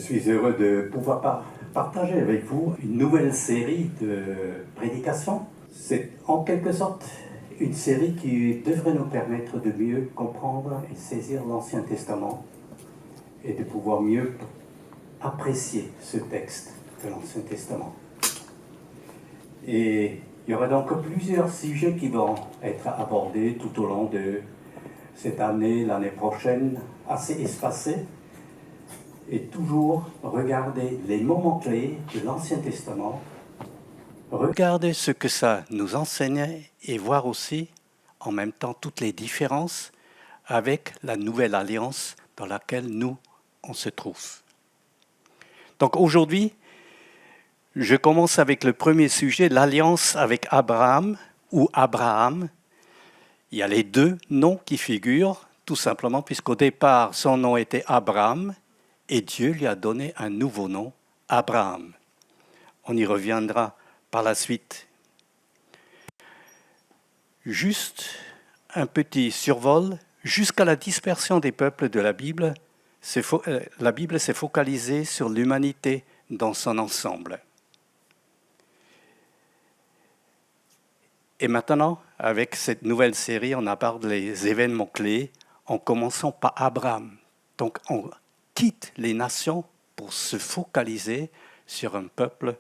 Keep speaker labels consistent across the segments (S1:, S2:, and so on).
S1: suis heureux de pouvoir partager avec vous une nouvelle série de prédications. C'est en quelque sorte une série qui devrait nous permettre de mieux comprendre et saisir l'Ancien Testament et de pouvoir mieux apprécier ce texte de l'Ancien Testament. Et il y aura donc plusieurs sujets qui vont être abordés tout au long de cette année, l'année prochaine, assez espacés. Et toujours regarder les moments clés de l'Ancien Testament, regarder ce que ça nous enseigne et voir aussi en même temps toutes les différences avec la nouvelle alliance dans laquelle nous, on se trouve. Donc aujourd'hui, je commence avec le premier sujet, l'alliance avec Abraham ou Abraham. Il y a les deux noms qui figurent, tout simplement, puisqu'au départ, son nom était Abraham, et Dieu lui a donné un nouveau nom, Abraham. On y reviendra par la suite. Juste un petit survol. Jusqu'à la dispersion des peuples de la Bible s'est focalisée sur l'humanité dans son ensemble. Et maintenant, avec cette nouvelle série, on aborde les événements clés en commençant par Abraham. Donc, on quitte les nations pour se focaliser sur un peuple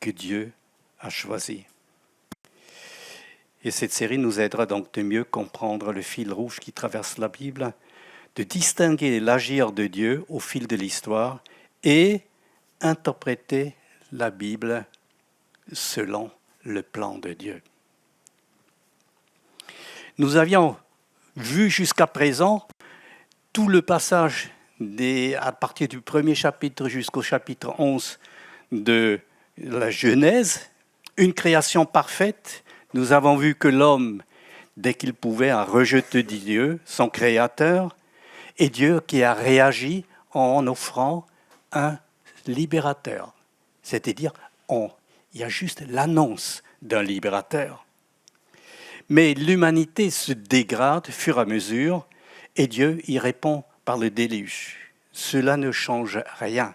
S1: que Dieu a choisi. Et cette série nous aidera donc de mieux comprendre le fil rouge qui traverse la Bible, de distinguer l'agir de Dieu au fil de l'histoire et interpréter la Bible selon le plan de Dieu. Nous avions vu jusqu'à présent tout le passage à partir du premier chapitre jusqu'au chapitre 11 de la Genèse, une création parfaite. Nous avons vu que l'homme, dès qu'il pouvait, a rejeté Dieu, son créateur, et Dieu qui a réagi en offrant un libérateur. C'est-à-dire, il y a juste l'annonce d'un libérateur. Mais l'humanité se dégrade au fur et à mesure, et Dieu y répond par le déluge. Cela ne change rien.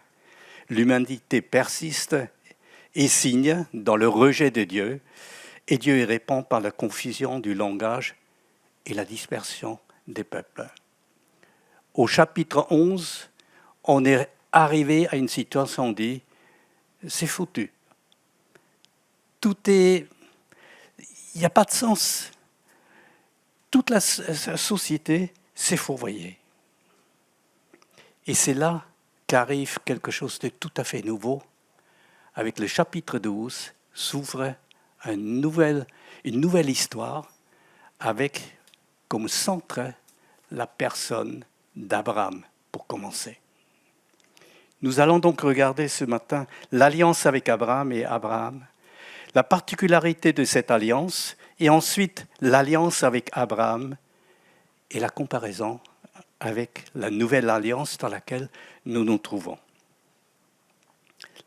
S1: L'humanité persiste et signe dans le rejet de Dieu, et Dieu y répond par la confusion du langage et la dispersion des peuples. Au chapitre 11, on est arrivé à une situation où on dit « c'est foutu ». Il n'y a pas de sens. Toute la société s'est fourvoyée. Et c'est là qu'arrive quelque chose de tout à fait nouveau. Avec le chapitre 12, s'ouvre une nouvelle histoire avec comme centre la personne d'Abraham, pour commencer. Nous allons donc regarder ce matin l'alliance avec Abraham et Abraham, la particularité de cette alliance, et ensuite l'alliance avec Abraham et la comparaison avec la nouvelle alliance dans laquelle nous nous trouvons.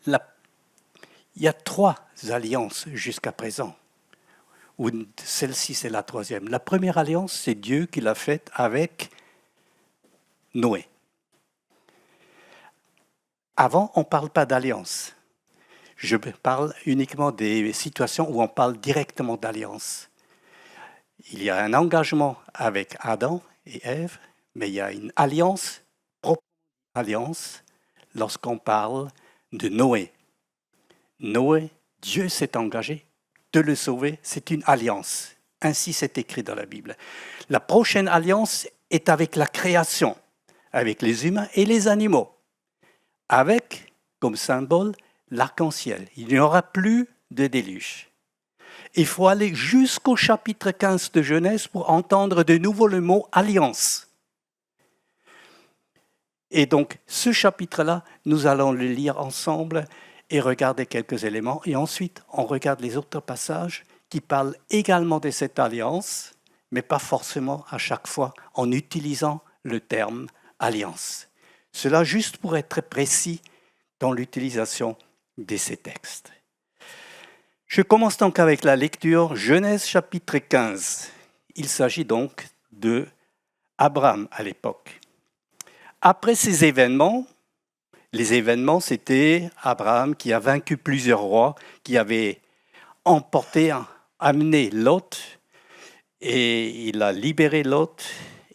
S1: Il y a 3 alliances jusqu'à présent, où celle-ci c'est la 3e. La première alliance, c'est Dieu qui l'a faite avec Noé. Avant, on ne parle pas d'alliance. Je parle uniquement des situations où on parle directement d'alliance. Il y a un engagement avec Adam et Ève, mais il y a une alliance, propre alliance, lorsqu'on parle de Noé. Noé, Dieu s'est engagé de le sauver, c'est une alliance. Ainsi c'est écrit dans la Bible. La prochaine alliance est avec la création, avec les humains et les animaux, avec comme symbole l'arc-en-ciel. Il n'y aura plus de déluge. Il faut aller jusqu'au chapitre 15 de Genèse pour entendre de nouveau le mot « alliance ». Et donc, ce chapitre-là, nous allons le lire ensemble et regarder quelques éléments. Et ensuite, on regarde les autres passages qui parlent également de cette alliance, mais pas forcément à chaque fois en utilisant le terme « alliance ». Cela juste pour être précis dans l'utilisation de ces textes. Je commence donc avec la lecture Genèse chapitre 15. Il s'agit donc de Abraham à l'époque. Après ces événements, Les événements, c'était Abraham qui a vaincu plusieurs rois, qui avait amené Lot, et il a libéré Lot.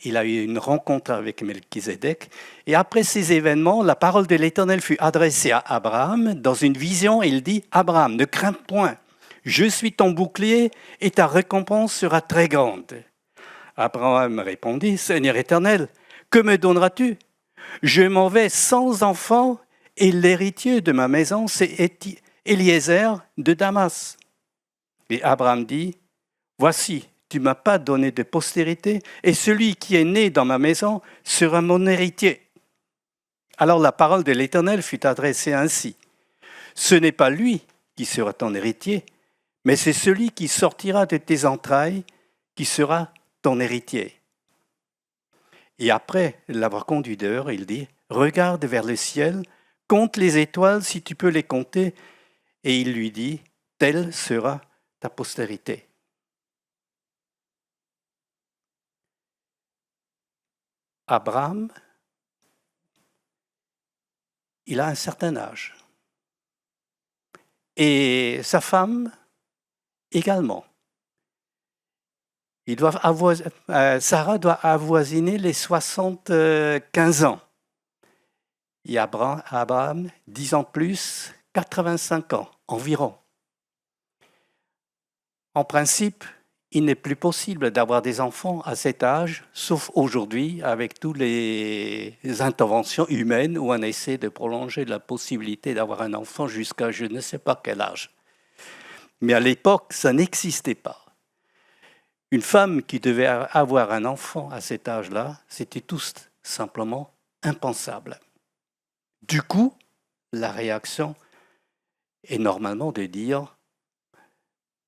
S1: Il a eu une rencontre avec Melchizedek. Et après ces événements, la parole de l'Éternel fut adressée à Abraham. Dans une vision, il dit, « Abraham, ne crains point, je suis ton bouclier et ta récompense sera très grande. » Abraham répondit, « Seigneur éternel, que me donneras-tu ? Je m'en vais sans enfant et l'héritier de ma maison, c'est Eliezer de Damas. » Et Abraham dit, « Voici, tu ne m'as pas donné de postérité, et celui qui est né dans ma maison sera mon héritier. » Alors la parole de l'Éternel fut adressée ainsi. « Ce n'est pas lui qui sera ton héritier, mais c'est celui qui sortira de tes entrailles qui sera ton héritier. » Et après l'avoir conduit dehors, il dit, « Regarde vers le ciel, compte les étoiles si tu peux les compter. » Et il lui dit, « Telle sera ta postérité. » Abraham, il a un certain âge. Et sa femme également. Sarah doit avoisiner les 75 ans. Et Abraham, 10 ans plus, 85 ans environ. En principe, il n'est plus possible d'avoir des enfants à cet âge, sauf aujourd'hui, avec toutes les interventions humaines où on essaie de prolonger la possibilité d'avoir un enfant jusqu'à je ne sais pas quel âge. Mais à l'époque, ça n'existait pas. Une femme qui devait avoir un enfant à cet âge-là, c'était tout simplement impensable. Du coup, la réaction est normalement de dire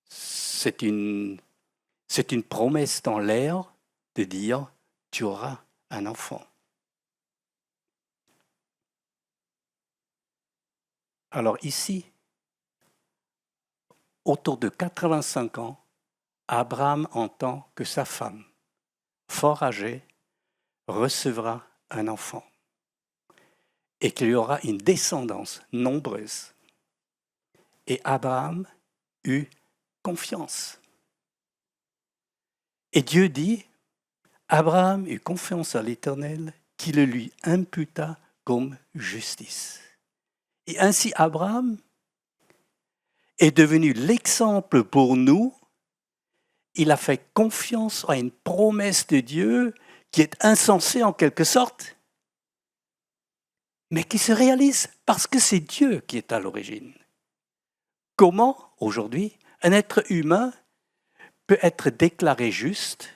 S1: c'est une promesse dans l'air de dire tu auras un enfant. Alors ici, autour de 85 ans, Abraham entend que sa femme, fort âgée, recevra un enfant et qu'il y aura une descendance nombreuse. Et Abraham eut confiance. Et Dieu dit, Abraham eut confiance à l'Éternel qui le lui imputa comme justice. Et ainsi Abraham est devenu l'exemple pour nous. Il a fait confiance à une promesse de Dieu qui est insensée en quelque sorte, mais qui se réalise parce que c'est Dieu qui est à l'origine. Comment, aujourd'hui, un être humain peut être déclaré juste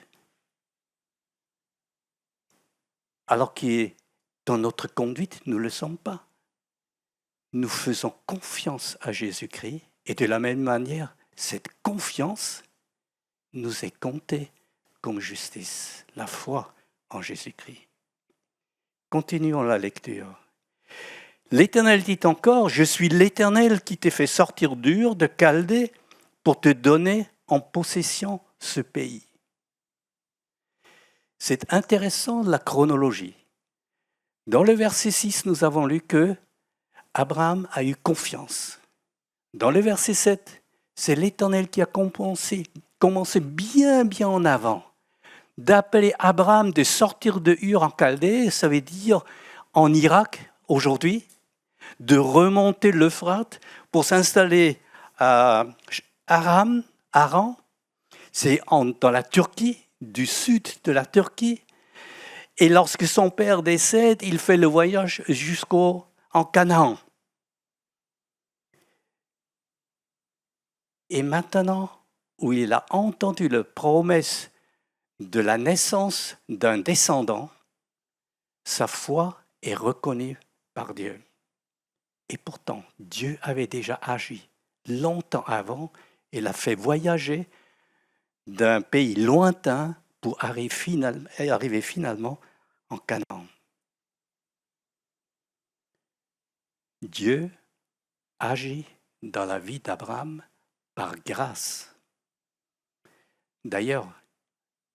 S1: alors que dans notre conduite, nous ne le sommes pas? Nous faisons confiance à Jésus-Christ et de la même manière, cette confiance nous est comptée comme justice, la foi en Jésus-Christ. Continuons la lecture. L'Éternel dit encore, « Je suis l'Éternel qui t'ai fait sortir d'Ur de Chaldée pour te donner en possession ce pays. » C'est intéressant la chronologie. Dans le verset 6, nous avons lu que Abraham a eu confiance. Dans le verset 7, c'est l'Éternel qui a commencé bien en avant d'appeler Abraham de sortir de Ur en Chaldée, ça veut dire en Irak aujourd'hui, de remonter l'Euphrate pour s'installer à Haran, c'est dans la Turquie, du sud de la Turquie. Et lorsque son père décède, il fait le voyage jusqu'en Canaan. Et maintenant, où il a entendu la promesse de la naissance d'un descendant, sa foi est reconnue par Dieu. Et pourtant, Dieu avait déjà agi longtemps avant et l'a fait voyager d'un pays lointain pour arriver finalement en Canaan. Dieu agit dans la vie d'Abraham par grâce. D'ailleurs,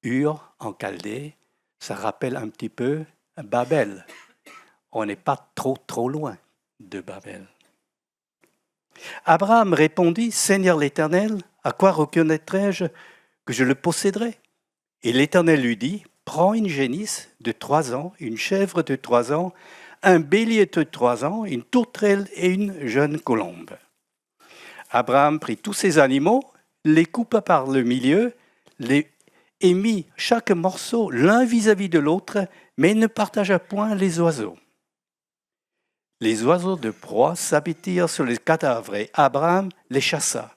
S1: Ur en Chaldée, ça rappelle un petit peu Babel. On n'est pas trop loin de Babel. Abraham répondit, Seigneur l'Éternel, à quoi reconnaîtrai-je que je le posséderai? Et l'Éternel lui dit, prends une génisse de 3 ans, une chèvre de 3 ans, un bélier de 3 ans, une tourterelle et une jeune colombe. Abraham prit tous ces animaux, les coupa par le milieu, et mit chaque morceau l'un vis-à-vis de l'autre, mais il ne partagea point les oiseaux. Les oiseaux de proie s'abattirent sur les cadavres et Abraham les chassa.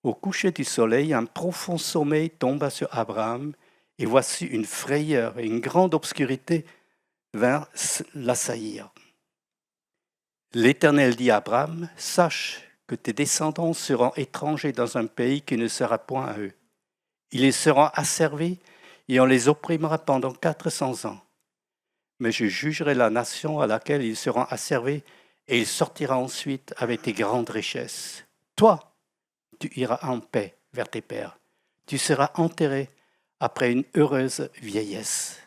S1: Au coucher du soleil, un profond sommeil tomba sur Abraham, et voici une frayeur et une grande obscurité vinrent l'assaillir. L'Éternel dit à Abraham, sache que tes descendants seront étrangers dans un pays qui ne sera point à eux. Ils les seront asservis et on les opprimera pendant 400 ans. Mais je jugerai la nation à laquelle ils seront asservis et il sortira ensuite avec tes grandes richesses. Toi, tu iras en paix vers tes pères. Tu seras enterré après une heureuse vieillesse.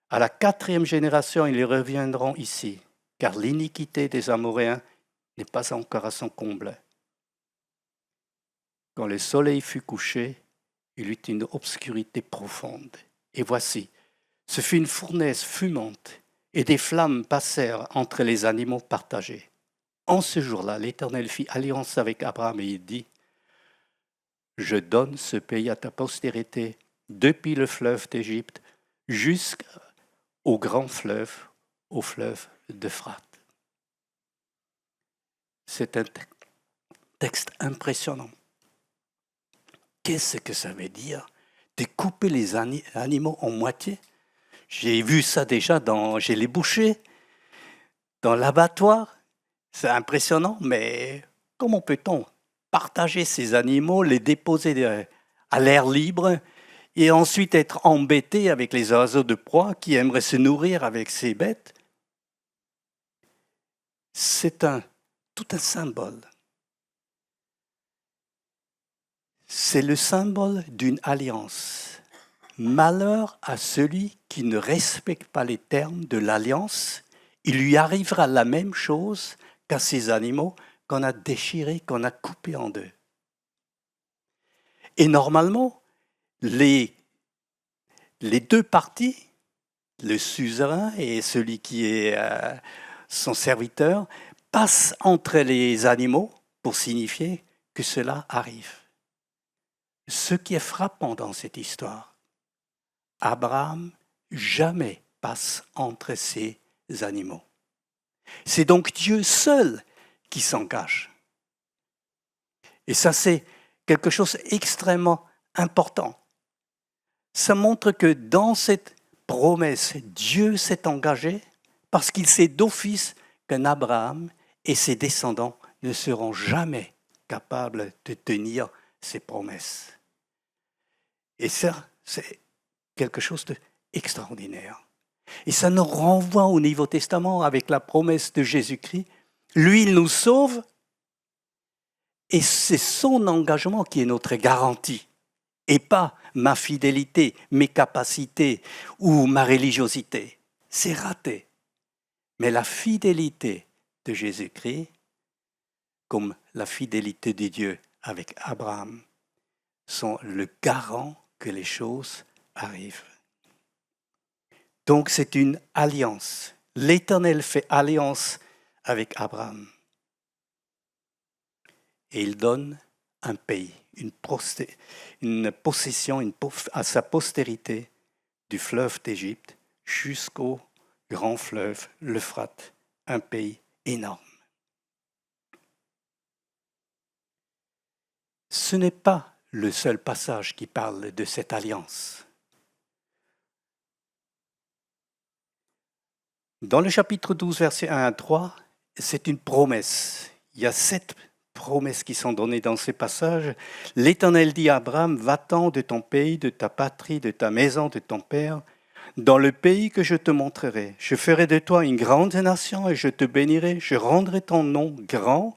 S1: À la 4e génération, ils reviendront ici, car l'iniquité des Amoréens n'est pas encore à son comble. Quand le soleil fut couché, il eut une obscurité profonde. Et voici, ce fut une fournaise fumante, et des flammes passèrent entre les animaux partagés. En ce jour-là, l'Éternel fit alliance avec Abraham et il dit, je donne ce pays à ta postérité, depuis le fleuve d'Égypte jusqu'au grand fleuve, au fleuve d'Euphrate. C'est un texte impressionnant. Qu'est-ce que ça veut dire de couper les animaux en moitié? J'ai vu ça déjà chez les bouchers, dans l'abattoir. C'est impressionnant, mais comment peut-on partager ces animaux, les déposer à l'air libre et ensuite être embêté avec les oiseaux de proie qui aimeraient se nourrir avec ces bêtes? C'est tout un symbole. C'est le symbole d'une alliance. Malheur à celui qui ne respecte pas les termes de l'alliance. Il lui arrivera la même chose qu'à ces animaux qu'on a déchirés, qu'on a coupés en deux. Et normalement, les deux parties, le suzerain et celui qui est son serviteur, passent entre les animaux pour signifier que cela arrive. Ce qui est frappant dans cette histoire, Abraham jamais passe entre ces animaux. C'est donc Dieu seul qui s'engage. Et ça, c'est quelque chose d'extrêmement important. Ça montre que dans cette promesse, Dieu s'est engagé parce qu'il sait d'office qu'un Abraham et ses descendants ne seront jamais capables de tenir ses promesses. Et ça, c'est quelque chose d'extraordinaire. Et ça nous renvoie au Nouveau Testament avec la promesse de Jésus-Christ. Lui, il nous sauve et c'est son engagement qui est notre garantie et pas ma fidélité, mes capacités ou ma religiosité. C'est raté. Mais la fidélité de Jésus-Christ, comme la fidélité de Dieu avec Abraham, sont le garant que les choses arrivent. Donc c'est une alliance. L'Éternel fait alliance avec Abraham. Et il donne un pays, une possession à sa postérité du fleuve d'Égypte jusqu'au grand fleuve, l'Euphrate, un pays énorme. Ce n'est pas le seul passage qui parle de cette alliance. Dans le chapitre 12, versets 1 à 3, c'est une promesse. Il y a 7 promesses qui sont données dans ces passages. L'Éternel dit à Abraham, va-t'en de ton pays, de ta patrie, de ta maison, de ton père, dans le pays que je te montrerai. Je ferai de toi une grande nation et je te bénirai. Je rendrai ton nom grand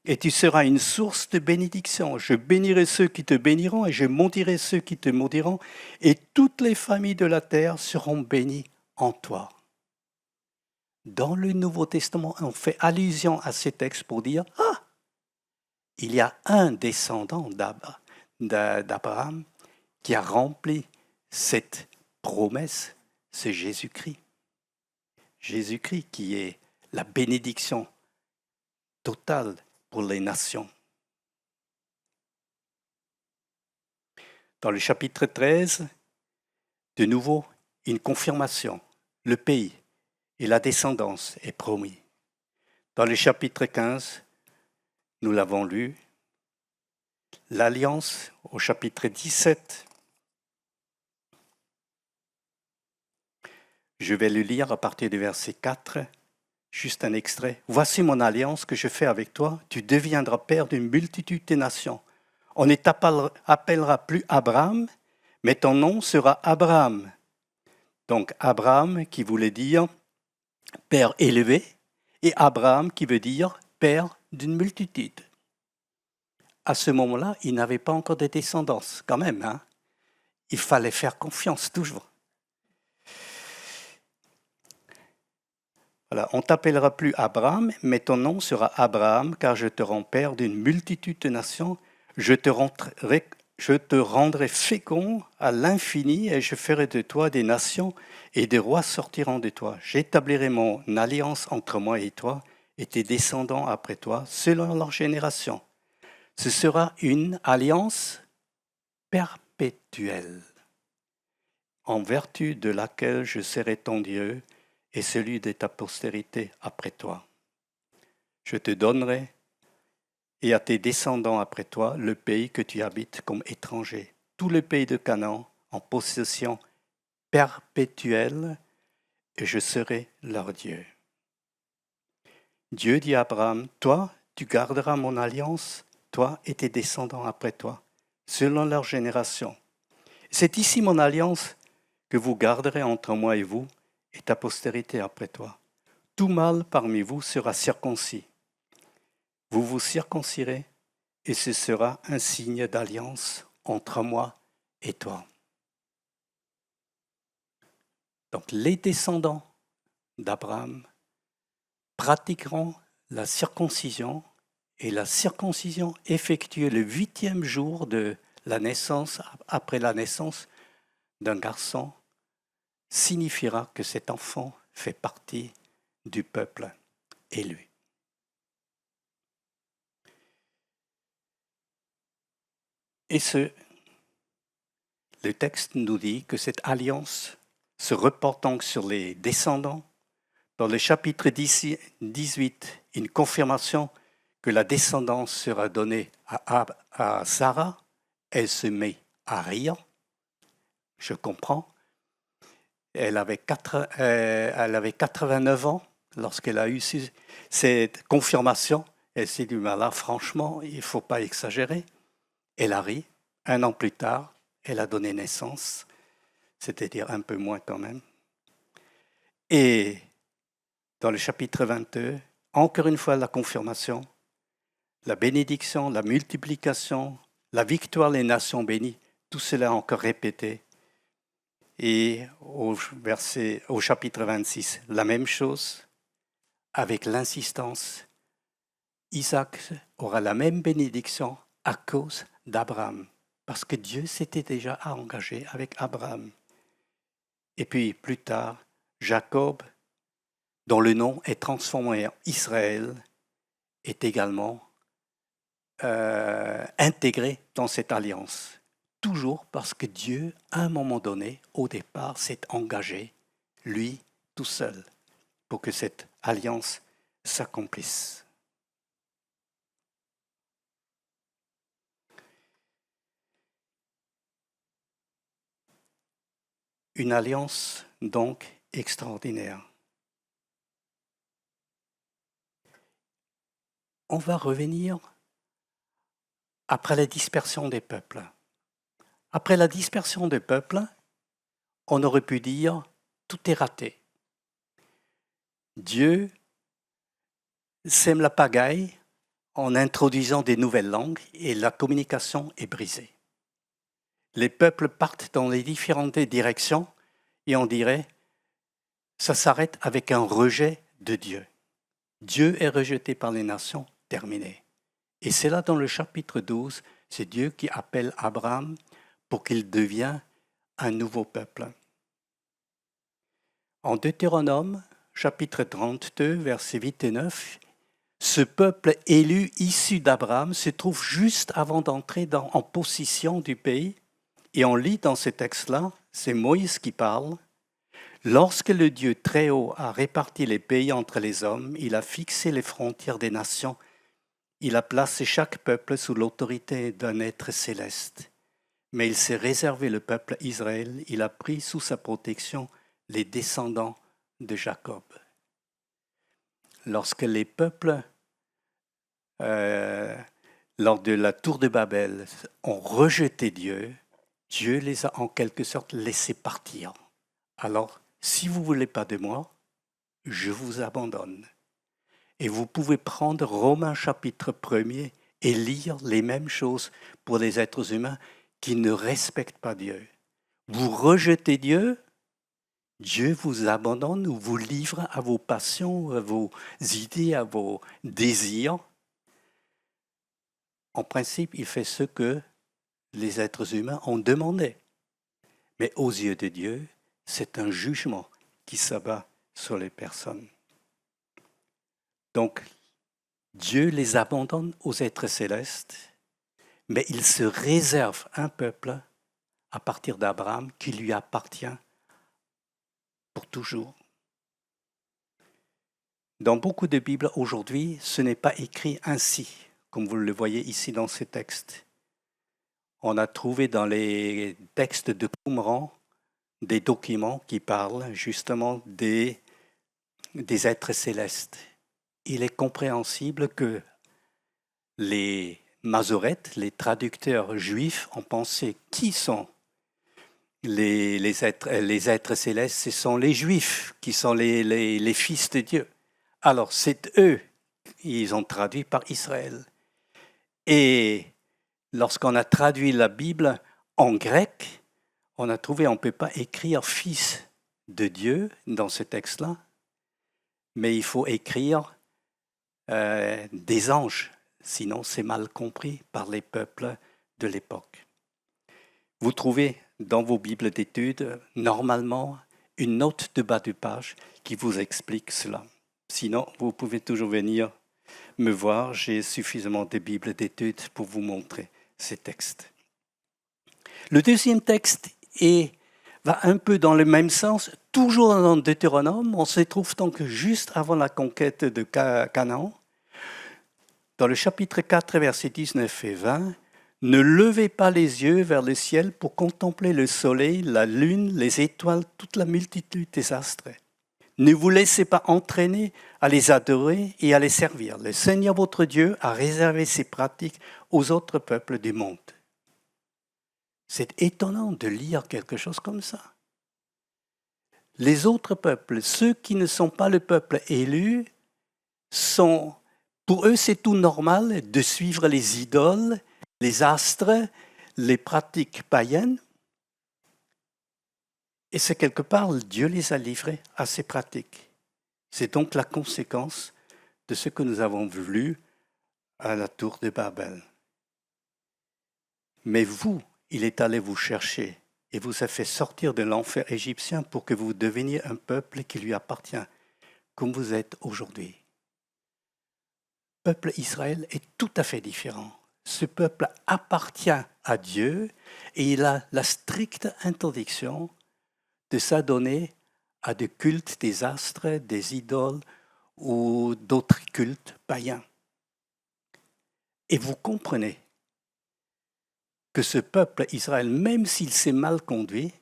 S1: et tu seras une source de bénédiction. Je bénirai ceux qui te béniront et je maudirai ceux qui te maudiront. Et toutes les familles de la terre seront bénies en toi. dans le Nouveau Testament, on fait allusion à ces textes pour dire « Ah, il y a un descendant d'Abraham qui a rempli cette promesse, c'est Jésus-Christ. Jésus-Christ qui est la bénédiction totale pour les nations. » Dans le chapitre 13, de nouveau, une confirmation. Le pays et la descendance est promis. Dans le chapitre 15, nous l'avons lu, l'alliance au chapitre 17. Je vais le lire à partir du verset 4, juste un extrait. « Voici mon alliance que je fais avec toi, tu deviendras père d'une multitude de nations. On ne t'appellera plus Abraham, mais ton nom sera Abraham. » Donc Abraham qui voulait dire père élevé, et Abraham qui veut dire père d'une multitude. À ce moment-là, il n'avait pas encore de descendance, quand même. Hein? Il fallait faire confiance, toujours. Voilà, on ne t'appellera plus Abraham, mais ton nom sera Abraham, car je te rends père d'une multitude de nations. Je te rendrai fécond à l'infini, et je ferai de toi des nations, et des rois sortiront de toi. J'établirai mon alliance entre moi et toi, et tes descendants après toi, selon leur génération. Ce sera une alliance perpétuelle, en vertu de laquelle je serai ton Dieu et celui de ta postérité après toi. Je te donnerai et à tes descendants après toi le pays que tu habites comme étranger, tout le pays de Canaan en possession perpétuelle, et je serai leur Dieu. Dieu dit à Abraham, toi, tu garderas mon alliance, toi et tes descendants après toi, selon leur génération. C'est ici mon alliance que vous garderez entre moi et vous, et ta postérité après toi. Tout mâle parmi vous sera circoncis. Vous vous circoncirez, et ce sera un signe d'alliance entre moi et toi. Donc les descendants d'Abraham pratiqueront la circoncision, et la circoncision effectuée le 8e jour de la naissance, après la naissance d'un garçon, signifiera que cet enfant fait partie du peuple élu. Et le texte nous dit que cette alliance se reporte donc sur les descendants. Dans le chapitre 18, une confirmation que la descendance sera donnée à Sarah. Elle se met à rire. Je comprends. Elle avait 89 ans lorsqu'elle a eu cette confirmation. Elle s'est dit, là, franchement, il ne faut pas exagérer. Elle a ri. 1 an plus tard, elle a donné naissance, c'est-à-dire un peu moins quand même. Et dans le chapitre 22, encore une fois la confirmation, la bénédiction, la multiplication, la victoire des nations bénies, tout cela encore répété. Et au chapitre 26, la même chose, avec l'insistance, Isaac aura la même bénédiction à cause d'Abraham, parce que Dieu s'était déjà engagé avec Abraham. Et puis plus tard, Jacob, dont le nom est transformé en Israël, est également intégré dans cette alliance. Toujours parce que Dieu, à un moment donné, au départ, s'est engagé, lui, tout seul, pour que cette alliance s'accomplisse. Une alliance, donc, extraordinaire. On va revenir après la dispersion des peuples. Après la dispersion des peuples, on aurait pu dire tout est raté. Dieu sème la pagaille en introduisant des nouvelles langues et la communication est brisée. Les peuples partent dans les différentes directions et on dirait ça s'arrête avec un rejet de Dieu. Dieu est rejeté par les nations, terminé. Et c'est là dans le chapitre 12, c'est Dieu qui appelle Abraham pour qu'il devienne un nouveau peuple. En Deutéronome, chapitre 32, versets 8 et 9, ce peuple élu issu d'Abraham se trouve juste avant d'entrer en possession du pays. Et on lit dans ce texte-là, c'est Moïse qui parle. Lorsque le Dieu Très-Haut a réparti les pays entre les hommes, il a fixé les frontières des nations. Il a placé chaque peuple sous l'autorité d'un être céleste. Mais il s'est réservé le peuple Israël. Il a pris sous sa protection les descendants de Jacob. Lorsque les peuples, lors de la tour de Babel, ont rejeté Dieu, Dieu les a en quelque sorte laissés partir. Alors, si vous ne voulez pas de moi, je vous abandonne. Et vous pouvez prendre Romains chapitre 1er et lire les mêmes choses pour les êtres humains qui ne respectent pas Dieu. Vous rejetez Dieu, Dieu vous abandonne ou vous livre à vos passions, à vos idées, à vos désirs. En principe, il fait ce que les êtres humains ont demandé. Mais aux yeux de Dieu, c'est un jugement qui s'abat sur les personnes. Donc, Dieu les abandonne aux êtres célestes, mais il se réserve un peuple à partir d'Abraham qui lui appartient pour toujours. Dans beaucoup de Bibles aujourd'hui, ce n'est pas écrit ainsi, comme vous le voyez ici dans ces textes. On a trouvé dans les textes de Qumran des documents qui parlent justement des êtres célestes. Il est compréhensible que les masoretes, les traducteurs juifs, ont pensé qui sont les êtres célestes, ce sont les juifs qui sont les fils de Dieu. Alors c'est eux, ils ont traduit par Israël. Et lorsqu'on a traduit la Bible en grec, on a trouvé, on ne peut pas écrire fils de Dieu dans ce texte-là, mais il faut écrire des anges, sinon c'est mal compris par les peuples de l'époque. Vous trouvez dans vos Bibles d'études, normalement, une note de bas de page qui vous explique cela. Sinon, vous pouvez toujours venir me voir, j'ai suffisamment de Bibles d'études pour vous montrer ces textes. Le deuxième texte va un peu dans le même sens, toujours dans Deutéronome. On se trouve donc juste avant la conquête de Canaan. Dans le chapitre 4, versets 19 et 20, « Ne levez pas les yeux vers le ciel pour contempler le soleil, la lune, les étoiles, toute la multitude des astres. Ne vous laissez pas entraîner à les adorer et à les servir. Le Seigneur votre Dieu a réservé ces pratiques aux autres peuples du monde. » C'est étonnant de lire quelque chose comme ça. Les autres peuples, ceux qui ne sont pas le peuple élu, pour eux c'est tout normal de suivre les idoles, les astres, les pratiques païennes. Et c'est quelque part, Dieu les a livrés à ces pratiques. C'est donc la conséquence de ce que nous avons vu à la tour de Babel. Mais vous, il est allé vous chercher et vous a fait sortir de l'enfer égyptien pour que vous deveniez un peuple qui lui appartient, comme vous êtes aujourd'hui. Le peuple Israël est tout à fait différent. Ce peuple appartient à Dieu et il a la stricte interdiction de s'adonner à des cultes des astres, des idoles ou d'autres cultes païens. Et vous comprenez que ce peuple Israël, même s'il s'est mal conduit,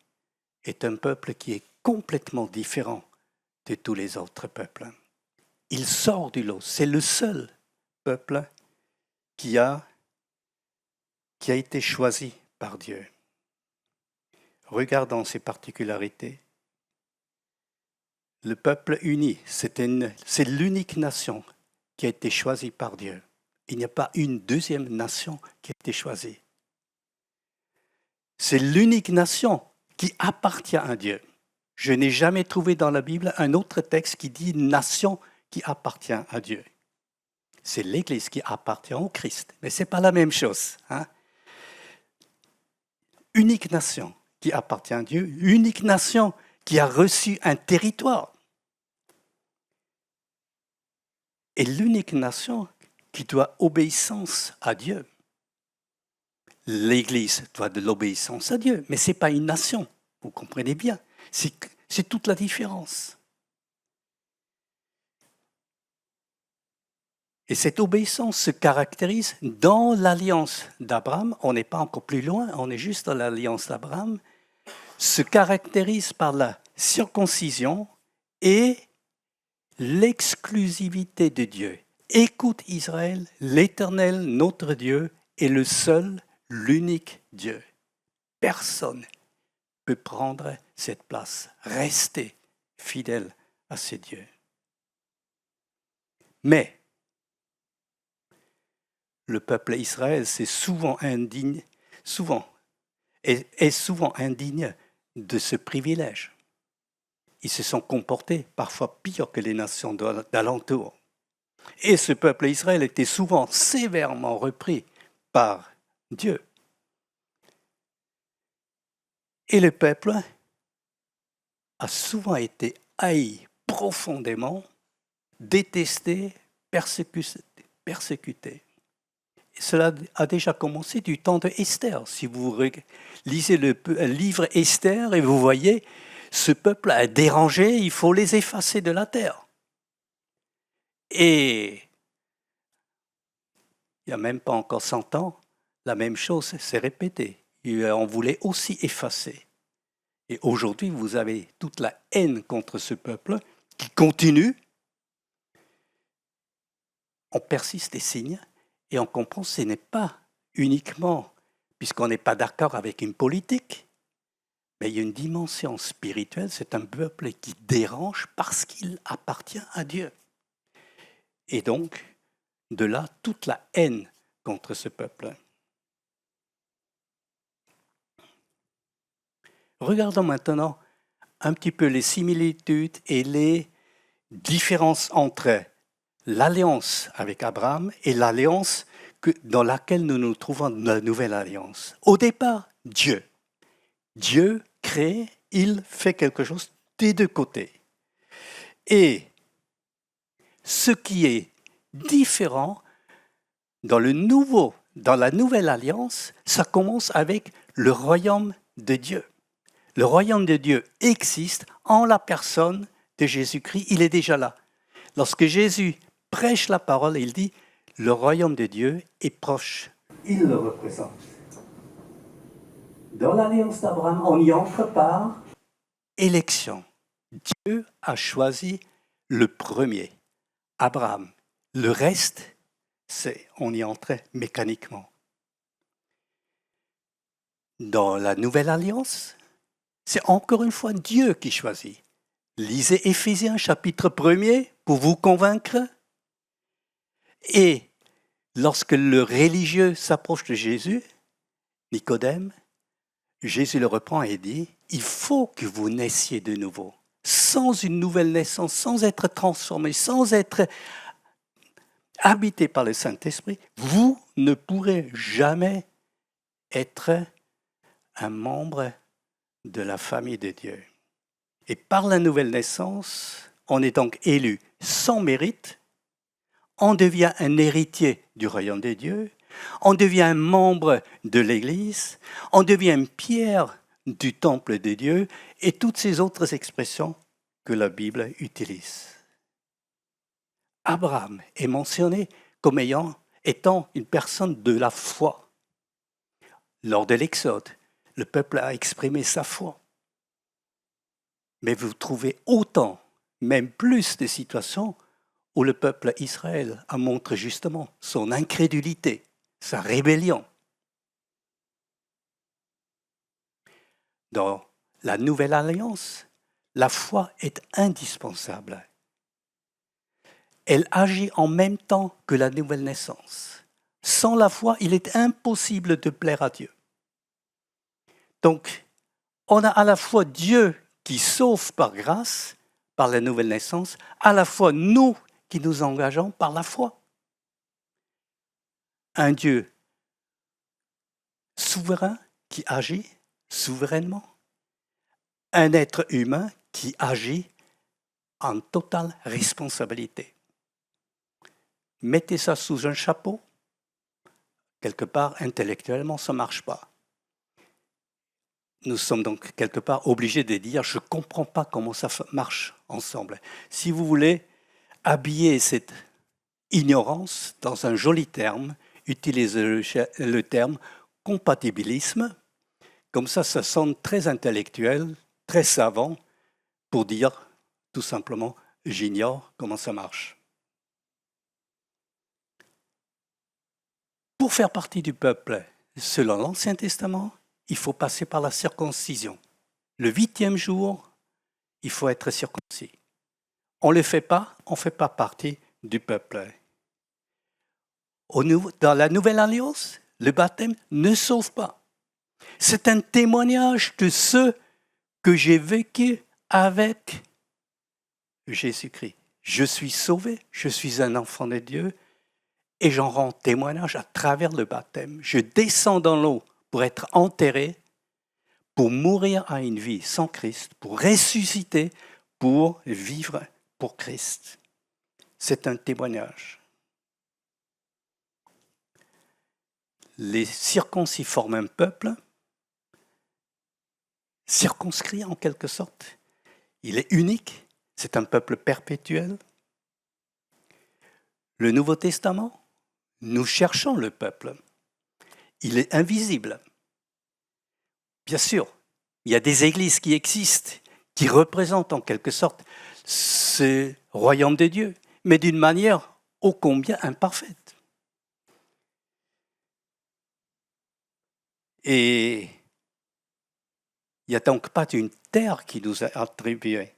S1: est un peuple qui est complètement différent de tous les autres peuples. Il sort du lot. C'est le seul peuple qui a été choisi par Dieu. Regardons ses particularités. Le peuple uni, c'est l'unique nation qui a été choisie par Dieu. Il n'y a pas une deuxième nation qui a été choisie. C'est l'unique nation qui appartient à Dieu. Je n'ai jamais trouvé dans la Bible un autre texte qui dit « nation qui appartient à Dieu. C'est l'Église qui appartient au Christ, mais ce n'est pas la même chose. Unique nation qui appartient à Dieu, unique nation qui a reçu un territoire. Et l'unique nation qui doit obéissance à Dieu. L'Église doit de l'obéissance à Dieu, mais ce n'est pas une nation, vous comprenez bien. C'est toute la différence. Et cette obéissance se caractérise dans l'alliance d'Abraham, on n'est pas encore plus loin, on est juste dans l'alliance d'Abraham, se caractérise par la circoncision et l'exclusivité de Dieu. Écoute Israël, l'Éternel, notre Dieu, est le seul, l'unique Dieu. Personne ne peut prendre cette place, rester fidèle à ces dieux. Mais le peuple Israël est souvent indigne de ce privilège. Ils se sont comportés parfois pire que les nations d'alentour. Et ce peuple Israël était souvent sévèrement repris par Dieu. Et le peuple a souvent été haï profondément, détesté, persécuté. Et cela a déjà commencé du temps de Esther. Si vous lisez le livre Esther et vous voyez, ce peuple a dérangé, il faut les effacer de la terre. Et il n'y a même pas encore 100 ans, la même chose s'est répétée. On voulait aussi effacer. Et aujourd'hui, vous avez toute la haine contre ce peuple qui continue. On persiste des signes et on comprend que ce n'est pas uniquement puisqu'on n'est pas d'accord avec une politique, mais il y a une dimension spirituelle, c'est un peuple qui dérange parce qu'il appartient à Dieu. Et donc, de là, toute la haine contre ce peuple. Regardons maintenant un petit peu les similitudes et les différences entre l'alliance avec Abraham et l'alliance dans laquelle nous nous trouvons dans la nouvelle alliance. Au départ, Dieu crée, il fait quelque chose des deux côtés. Et ce qui est différent dans la nouvelle alliance, ça commence avec le royaume de Dieu. Le royaume de Dieu existe en la personne de Jésus-Christ, il est déjà là. Lorsque Jésus prêche la parole, il dit « Le royaume de Dieu est proche ». Il le représente. Dans l'alliance d'Abraham, on y entre par élection. Dieu a choisi le premier, Abraham. Le reste, on y entrait mécaniquement. Dans la nouvelle alliance, c'est encore une fois Dieu qui choisit. Lisez Éphésiens chapitre 1er pour vous convaincre. Et lorsque le religieux s'approche de Jésus, Nicodème, Jésus le reprend et dit « Il faut que vous naissiez de nouveau. Sans une nouvelle naissance, sans être transformé, sans être habité par le Saint-Esprit, vous ne pourrez jamais être un membre de la famille de Dieu. » Et par la nouvelle naissance, on est donc élu sans mérite, on devient un héritier du royaume de Dieu, on devient un membre de l'Église, on devient une pierre du temple de Dieu et toutes ces autres expressions que la Bible utilise. Abraham est mentionné comme étant une personne de la foi. Lors de l'Exode, le peuple a exprimé sa foi. Mais vous trouvez autant, même plus de situations où le peuple Israël a montré justement son incrédulité, sa rébellion. Dans la nouvelle alliance, la foi est indispensable. Elle agit en même temps que la nouvelle naissance. Sans la foi, il est impossible de plaire à Dieu. Donc, on a à la fois Dieu qui sauve par grâce, par la nouvelle naissance, à la fois nous qui nous engageons par la foi. Un Dieu souverain qui agit souverainement. Un être humain qui agit en totale responsabilité. Mettez ça sous un chapeau, quelque part intellectuellement ça ne marche pas. Nous sommes donc quelque part obligés de dire je ne comprends pas comment ça marche ensemble. Si vous voulez habiller cette ignorance dans un joli terme, utilisez le terme compatibilisme. Comme ça sonne très intellectuel, très savant, pour dire tout simplement j'ignore comment ça marche. Pour faire partie du peuple, selon l'Ancien Testament, il faut passer par la circoncision. Le 8e jour, il faut être circoncis. On ne le fait pas, on ne fait pas partie du peuple. Dans la Nouvelle Alliance, le baptême ne sauve pas. C'est un témoignage de ce que j'ai vécu avec Jésus-Christ. Je suis sauvé, je suis un enfant de Dieu et j'en rends témoignage à travers le baptême. Je descends dans l'eau pour être enterré, pour mourir à une vie sans Christ, pour ressusciter, pour vivre pour Christ. C'est un témoignage. Les circoncis forment un peuple, circonscrit en quelque sorte. Il est unique, c'est un peuple perpétuel. Le Nouveau Testament, nous cherchons le peuple. Il est invisible. Bien sûr, il y a des églises qui existent, qui représentent en quelque sorte ce royaume de Dieu, mais d'une manière ô combien imparfaite. Et il n'y a donc pas une terre qui nous est attribuée.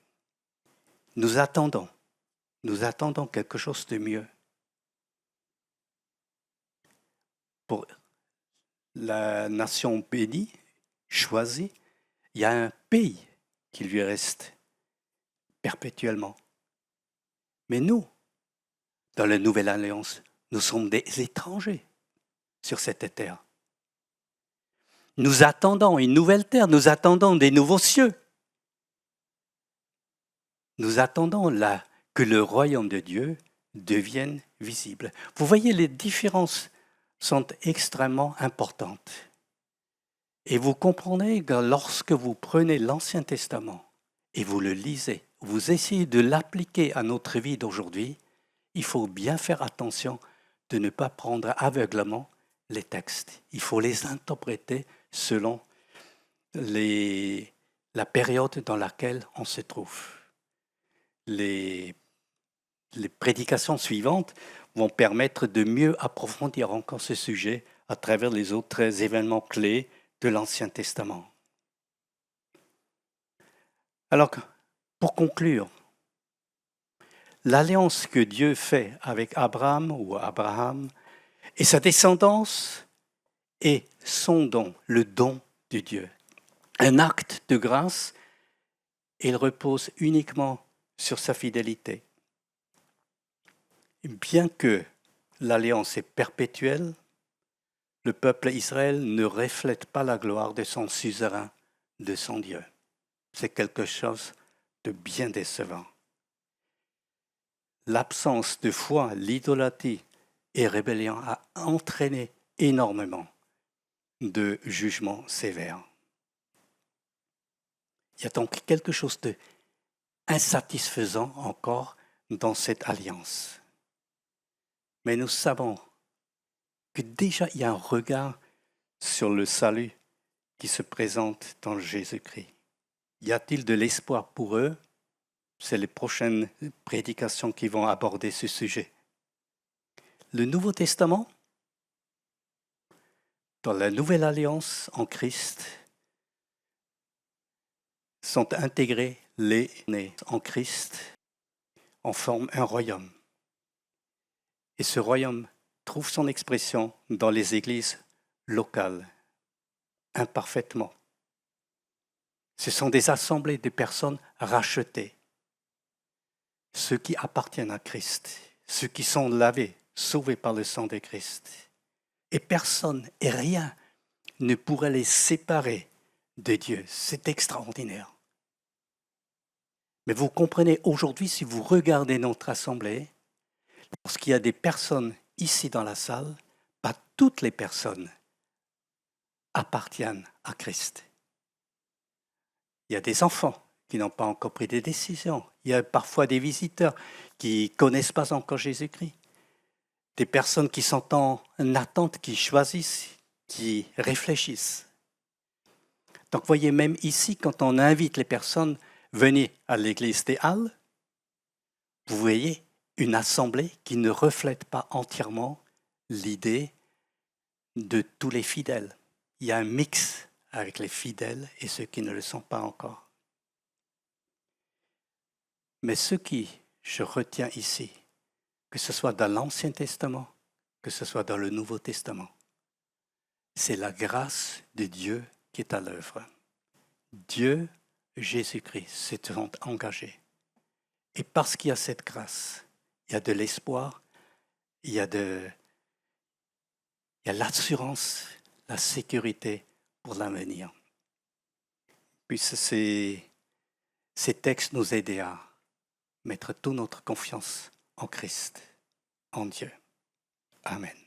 S1: Nous attendons quelque chose de mieux. Pour la nation bénie, choisie, il y a un pays qui lui reste perpétuellement. Mais nous, dans la Nouvelle Alliance, nous sommes des étrangers sur cette terre. Nous attendons une nouvelle terre, nous attendons des nouveaux cieux. Nous attendons là que le royaume de Dieu devienne visible. Vous voyez, les différences sont extrêmement importantes. Et vous comprenez que lorsque vous prenez l'Ancien Testament et vous le lisez, vous essayez de l'appliquer à notre vie d'aujourd'hui, il faut bien faire attention de ne pas prendre aveuglément les textes. Il faut les interpréter selon la période dans laquelle on se trouve. Les prédications suivantes vont permettre de mieux approfondir encore ce sujet à travers les autres événements clés de l'Ancien Testament. Alors, pour conclure, l'alliance que Dieu fait avec Abraham et sa descendance est son don, le don de Dieu. Un acte de grâce, il repose uniquement sur sa fidélité. Bien que l'alliance est perpétuelle, le peuple Israël ne reflète pas la gloire de son suzerain, de son Dieu. C'est quelque chose de bien décevant. L'absence de foi, l'idolâtrie et rébellion a entraîné énormément de jugements sévères. Il y a donc quelque chose d'insatisfaisant encore dans cette alliance. Mais nous savons que déjà il y a un regard sur le salut qui se présente dans Jésus-Christ. Y a-t-il de l'espoir pour eux? C'est les prochaines prédications qui vont aborder ce sujet. Le Nouveau Testament, dans la Nouvelle Alliance en Christ, sont intégrés les nés en Christ, en forme un royaume. Et ce royaume trouve son expression dans les églises locales, imparfaitement. Ce sont des assemblées de personnes rachetées. ceux qui appartiennent à Christ, ceux qui sont lavés, sauvés par le sang de Christ. Et personne et rien ne pourrait les séparer de Dieu. C'est extraordinaire. Mais vous comprenez aujourd'hui, si vous regardez notre assemblée, lorsqu'il y a des personnes ici dans la salle, pas toutes les personnes appartiennent à Christ. Il y a des enfants qui n'ont pas encore pris des décisions. Il y a parfois des visiteurs qui ne connaissent pas encore Jésus-Christ. Des personnes qui sont en attente, qui choisissent, qui réfléchissent. Donc voyez, même ici, quand on invite les personnes, venez à l'église des Halles, vous voyez une assemblée qui ne reflète pas entièrement l'idée de tous les fidèles. Il y a un mix avec les fidèles et ceux qui ne le sont pas encore. Mais ce qui je retiens ici, que ce soit dans l'Ancien Testament, que ce soit dans le Nouveau Testament, c'est la grâce de Dieu qui est à l'œuvre. Dieu, Jésus-Christ, s'est engagé. Et parce qu'il y a cette grâce, il y a de l'espoir, il y a l'assurance, la sécurité pour l'avenir. Puissent ces textes nous aider à mettre toute notre confiance en Christ, en Dieu. Amen.